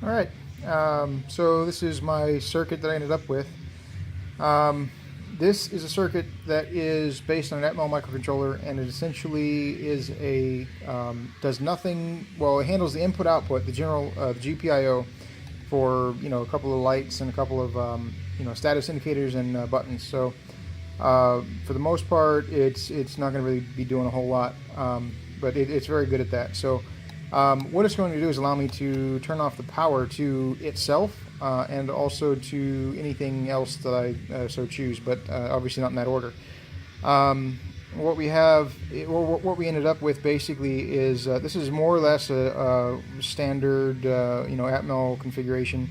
All right, so this is my circuit that I ended up with. Um, this is a circuit that is based on an Atmel microcontroller, and it essentially is does nothing. Well, it handles the input/output, the GPIO, for a couple of lights and a couple of status indicators and buttons. So for the most part, it's not going to really be doing a whole lot, but it's very good at that. So what it's going to do is allow me to turn off the power to itself and also to anything else that I so choose, but obviously not in that order. What we have, what we ended up with basically is this is more or less a standard, Atmel configuration.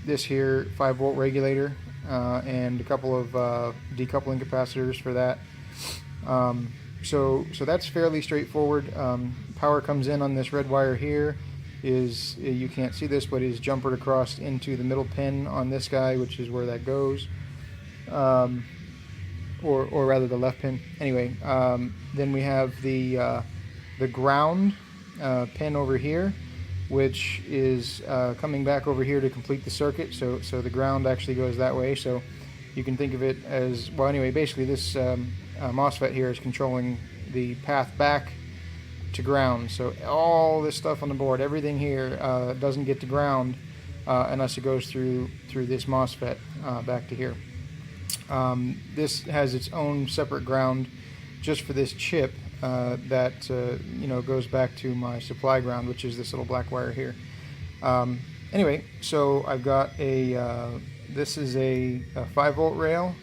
This here 5-volt regulator and a couple of decoupling capacitors for that. So that's fairly straightforward. Power comes in on this red wire here. You can't see this, but is jumpered across into the middle pin on this guy, which is where that goes. Or rather the left pin. Anyway, then we have the ground pin over here, which is coming back over here to complete the circuit. So the ground actually goes that way. So you can think of it as, well, anyway, basically this MOSFET here is controlling the path back to ground. So all this stuff on the board, everything here doesn't get to ground unless it goes through this MOSFET back to here. This has its own separate ground just for this chip that goes back to my supply ground, which is this little black wire here. Anyway, so I've got this is a 5-volt rail.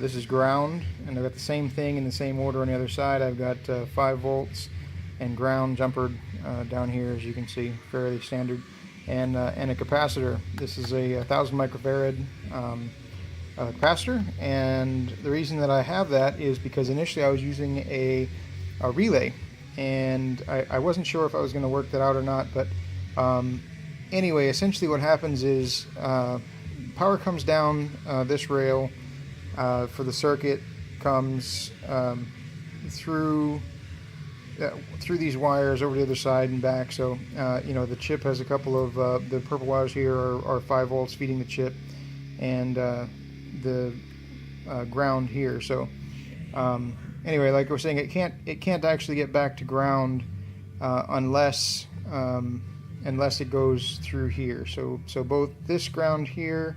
This is ground, and I've got the same thing in the same order on the other side. I've got 5 volts and ground jumpered down here, as you can see, fairly standard, and a capacitor. This is a 1,000 microfarad capacitor, and the reason that I have that is because initially I was using a relay, and I wasn't sure if I was going to work that out or not, but anyway, essentially what happens is power comes down this rail for the circuit, comes through these wires over the other side and back. So the chip has a couple of the purple wires here are 5 volts feeding the chip, and the ground here. So anyway, like I was saying, it can't actually get back to ground unless it goes through here. So both this ground here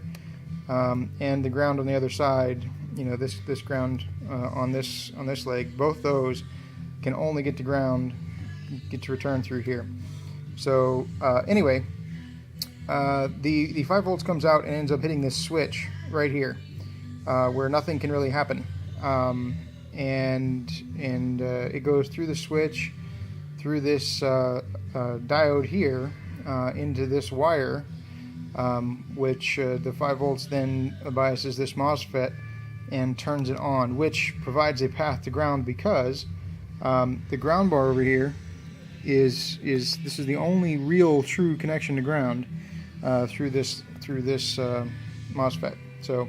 and the ground on the other side, this ground on this leg, both those can only get to return through here. So anyway, the 5 volts comes out and ends up hitting this switch right here, where nothing can really happen, and it goes through the switch, through this diode here, into this wire, which the 5 volts then biases this MOSFET and turns it on, which provides a path to ground, because the ground bar over here is the only real true connection to ground through this MOSFET. So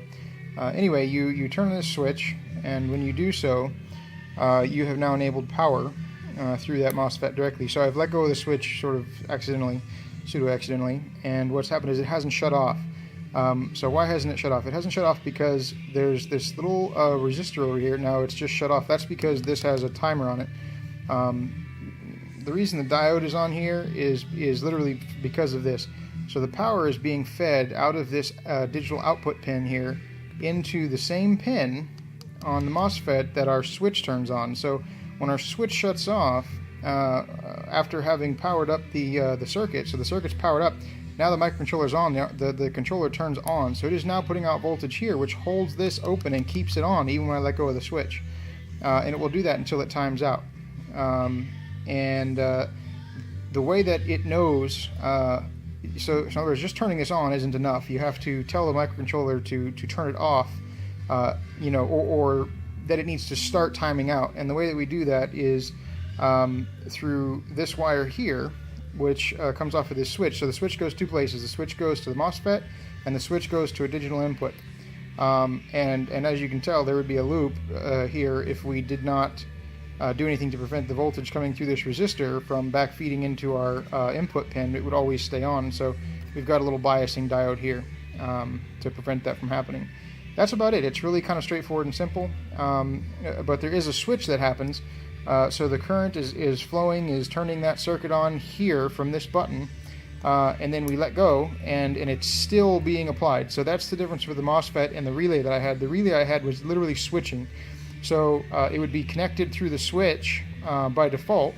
anyway, you turn this switch, and when you do so, you have now enabled power through that MOSFET directly. So I've let go of the switch sort of pseudo-accidentally, and what's happened is it hasn't shut off. So why hasn't it shut off? It hasn't shut off because there's this little resistor over here. Now it's just shut off. That's because this has a timer on it. The reason the diode is on here is literally because of this. So the power is being fed out of this digital output pin here into the same pin on the MOSFET that our switch turns on. So when our switch shuts off, after having powered up the circuit, so the circuit's powered up, now the microcontroller's on, the controller turns on, so it is now putting out voltage here, which holds this open and keeps it on even when I let go of the switch. And it will do that until it times out. The way that it knows, so in other words, just turning this on isn't enough. You have to tell the microcontroller to turn it off, or that it needs to start timing out. And the way that we do that is through this wire here, which comes off of this switch. So the switch goes 2 places. The switch goes to the MOSFET, and the switch goes to a digital input. And as you can tell, there would be a loop here if we did not do anything to prevent the voltage coming through this resistor from backfeeding into our input pin, it would always stay on. So we've got a little biasing diode here to prevent that from happening. That's about it. It's really kind of straightforward and simple, but there is a switch that happens. So the current is flowing, is turning that circuit on here from this button, and then we let go, and it's still being applied. So that's the difference with the MOSFET and the relay that I had. The relay I had was literally switching. So it would be connected through the switch by default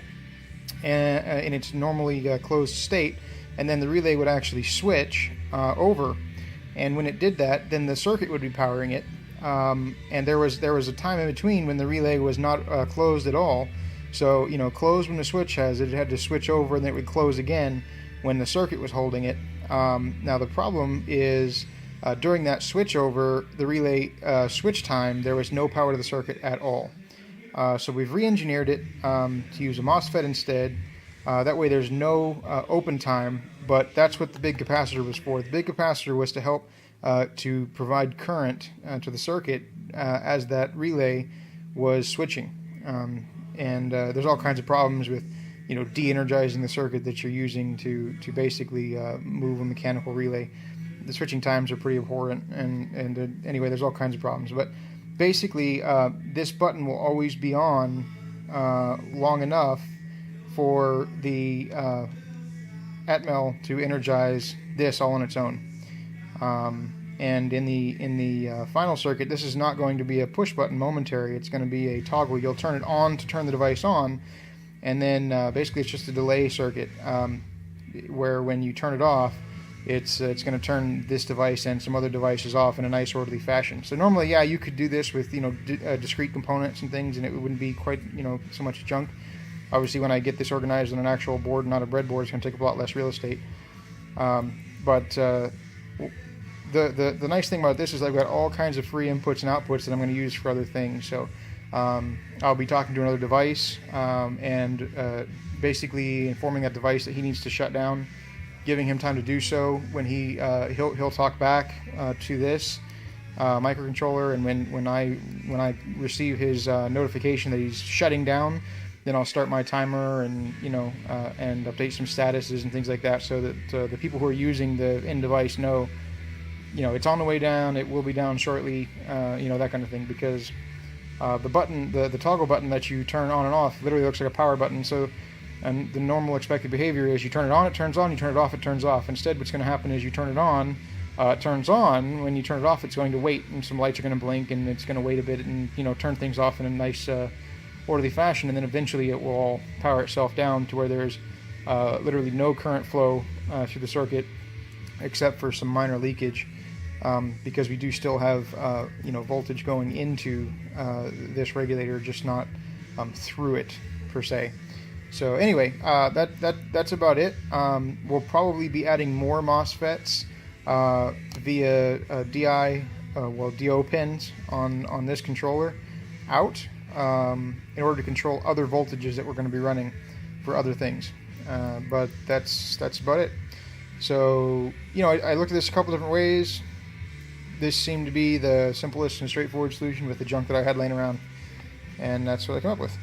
in its normally closed state, and then the relay would actually switch over. And when it did that, then the circuit would be powering it. And there was a time in between when the relay was not closed at all. So, closed when the switch has it. It had to switch over, and then it would close again when the circuit was holding it. Now the problem is during that switch over, the relay switch time, there was no power to the circuit at all. So we've re-engineered it to use a MOSFET instead. That way there's no open time, but that's what the big capacitor was for. The big capacitor was to help to provide current to the circuit as that relay was switching. And there's all kinds of problems with de-energizing the circuit that you're using to basically move a mechanical relay. The switching times are pretty abhorrent, and anyway, there's all kinds of problems. But basically, this button will always be on long enough for the Atmel to energize this all on its own. And in the final circuit, this is not going to be a push button momentary. It's going to be a toggle. You'll turn it on to turn the device on, and then basically it's just a delay circuit where when you turn it off, it's going to turn this device and some other devices off in a nice orderly fashion. So normally, yeah, you could do this with discrete components and things, and it wouldn't be quite so much junk. Obviously, when I get this organized on an actual board, not a breadboard, it's going to take up a lot less real estate. But the nice thing about this is I've got all kinds of free inputs and outputs that I'm going to use for other things. So I'll be talking to another device and basically informing that device that he needs to shut down, giving him time to do so. When he'll talk back to this microcontroller, and when I receive his notification that he's shutting down, then I'll start my timer and and update some statuses and things like that, so that the people who are using the end device know it's on the way down, it will be down shortly, that kind of thing. Because the button, the toggle button that you turn on and off, literally looks like a power button. So, and the normal expected behavior is you turn it on, it turns on, you turn it off, it turns off. Instead, what's going to happen is you turn it on, it turns on. When you turn it off, it's going to wait, and some lights are going to blink, and it's going to wait a bit and turn things off in a nice orderly fashion, and then eventually it will all power itself down to where there's literally no current flow through the circuit except for some minor leakage, because we do still have voltage going into this regulator, just not through it per se. So anyway, that's about it. We'll probably be adding more MOSFETs via DO pins on this controller out in order to control other voltages that we're going to be running for other things. But that's about it. So I looked at this a couple different ways. This seemed to be the simplest and straightforward solution with the junk that I had laying around, and that's what I came up with.